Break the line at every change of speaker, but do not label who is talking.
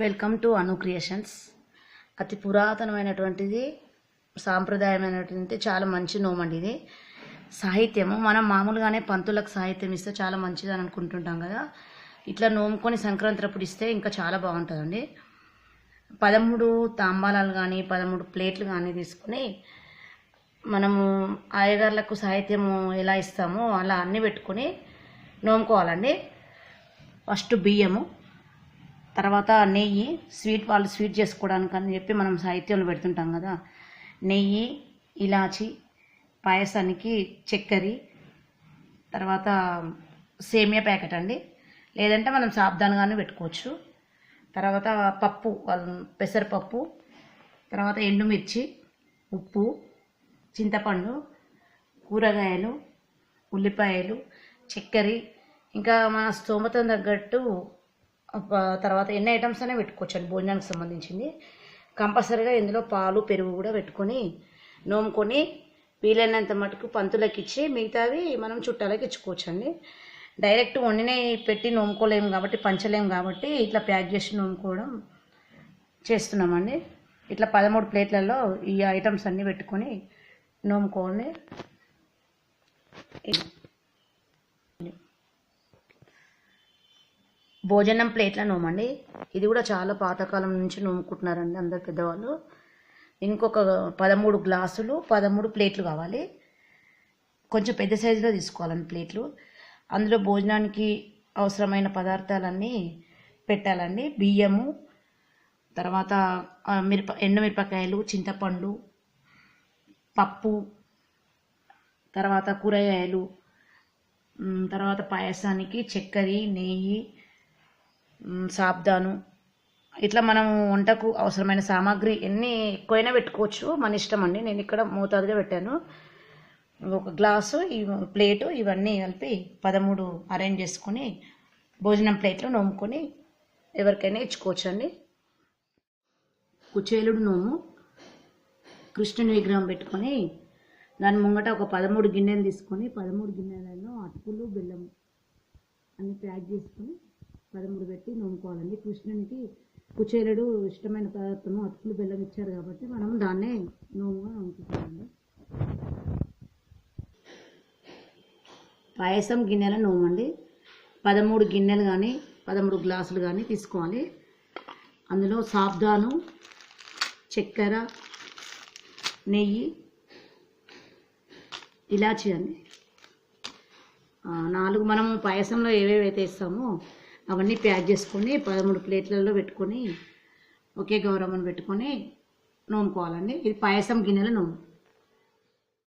Welcome to Anu creations. అతి పురాతనమైనటువంటిది, సాంప్రదాయమైనటువంటి చాలా మంచి నోమండి ఇది. సాహిత్యము మనం మామూలుగానే పంతులకు సాహిత్యం ఇస్తే చాలా మంచిదని అనుకుంటుంటాం కదా. ఇట్లా నోముకొని సంక్రాంతి అప్పుడు ఇస్తే ఇంకా చాలా బాగుంటుందండి. 13 తాంబాలాలు కానీ 13 ప్లేట్లు కానీ తీసుకొని మనము అయ్యగారులకు సాహిత్యము ఎలా ఇస్తామో అలా అన్నీ పెట్టుకొని నోముకోవాలండి. ఫస్ట్ బియ్యము, తర్వాత నెయ్యి, వాళ్ళు స్వీట్ చేసుకోవడానికి అని చెప్పి మనం సాహిత్యంలో పెడుతుంటాం కదా. నెయ్యి, ఇలాచి, పాయసానికి చక్కెర, తర్వాత సేమియా ప్యాకెట్ అండి, లేదంటే మనం సాబ్దానుగానే పెట్టుకోవచ్చు. తర్వాత పప్పు, పెసరపప్పు, తర్వాత ఎండుమిర్చి, ఉప్పు, చింతపండు, కూరగాయలు, ఉల్లిపాయలు, చక్కెర, ఇంకా మన స్తోమతం తగ్గట్టు తర్వాత ఎన్ని ఐటమ్స్ అయినా పెట్టుకోవచ్చు అండి. భోజనానికి సంబంధించింది కంపల్సరీగా ఇందులో పాలు, పెరుగు కూడా పెట్టుకొని నోముకొని వీలైనంత మటుకు పంతులకు ఇచ్చి మిగతావి మనం చుట్టాలకి ఇచ్చుకోవచ్చు అండి. డైరెక్ట్ వండినే పెట్టి నోముకోలేము కాబట్టి, పంచలేము కాబట్టి ఇట్లా ప్యాక్ చేసి నోముకోవడం చేస్తున్నామండి. ఇట్లా 13 ప్లేట్లలో ఈ ఐటమ్స్ అన్నీ పెట్టుకొని నోముకోండి. భోజనం ప్లేట్ల నోమండి. ఇది కూడా చాలా పాతకాలం నుంచి నోముకుంటున్నారండి అందరు పెద్దవాళ్ళు. ఇంకొక 13 గ్లాసులు, 13 ప్లేట్లు కావాలి. కొంచెం పెద్ద సైజులో తీసుకోవాలండి ప్లేట్లు. అందులో భోజనానికి అవసరమైన పదార్థాలన్నీ పెట్టాలండి. బియ్యము, తర్వాత ఎండుమిరపకాయలు, చింతపండు, పప్పు, తర్వాత కూరగాయలు, తర్వాత పాయసానికి చక్కెర, నెయ్యి, సాబ్దాను, ఇట్లా మనం వంటకు అవసరమైన సామాగ్రి ఎన్ని ఎక్కువైనా పెట్టుకోవచ్చు, మన ఇష్టం అండి. నేను ఇక్కడ మోతాదుగా పెట్టాను. ఒక గ్లాసు, ప్లేటు, ఇవన్నీ కలిపి 13 అరేంజ్ చేసుకొని భోజనం ప్లేట్లో నోముకొని ఎవరికైనా ఇచ్చుకోవచ్చు అండి. కుచేలుడు నోము, కృష్ణుని విగ్రహం పెట్టుకొని దాని ముంగట ఒక 13 గిన్నెలు తీసుకొని 13 గిన్నెలలో అటుకులు, బెల్లం అన్ని ప్యాక్ చేసుకొని 13 పెట్టి నోముకోవాలండి. కృష్ణునికి కుచేలుడు ఇష్టమైన పదార్థము అటుకులు, బెల్లం ఇచ్చారు కాబట్టి మనం దాన్నే నోముగా నోముకుంటామండి. పాయసం గిన్నెల నోమండి. 13 గిన్నెలు కానీ 13 గ్లాసులు కానీ తీసుకోవాలి. అందులో సాబ్దాను, చక్కెర, నెయ్యి, ఇలాచి అండి 4 మనము పాయసంలో ఏవేవైతే ఇస్తామో అవన్నీ ప్యాక్ చేసుకొని 13 ప్లేట్లలో పెట్టుకొని ఒకే గౌరమ్మను పెట్టుకొని నోముకోవాలండి. ఇది పాయసం గిన్నెల నోము.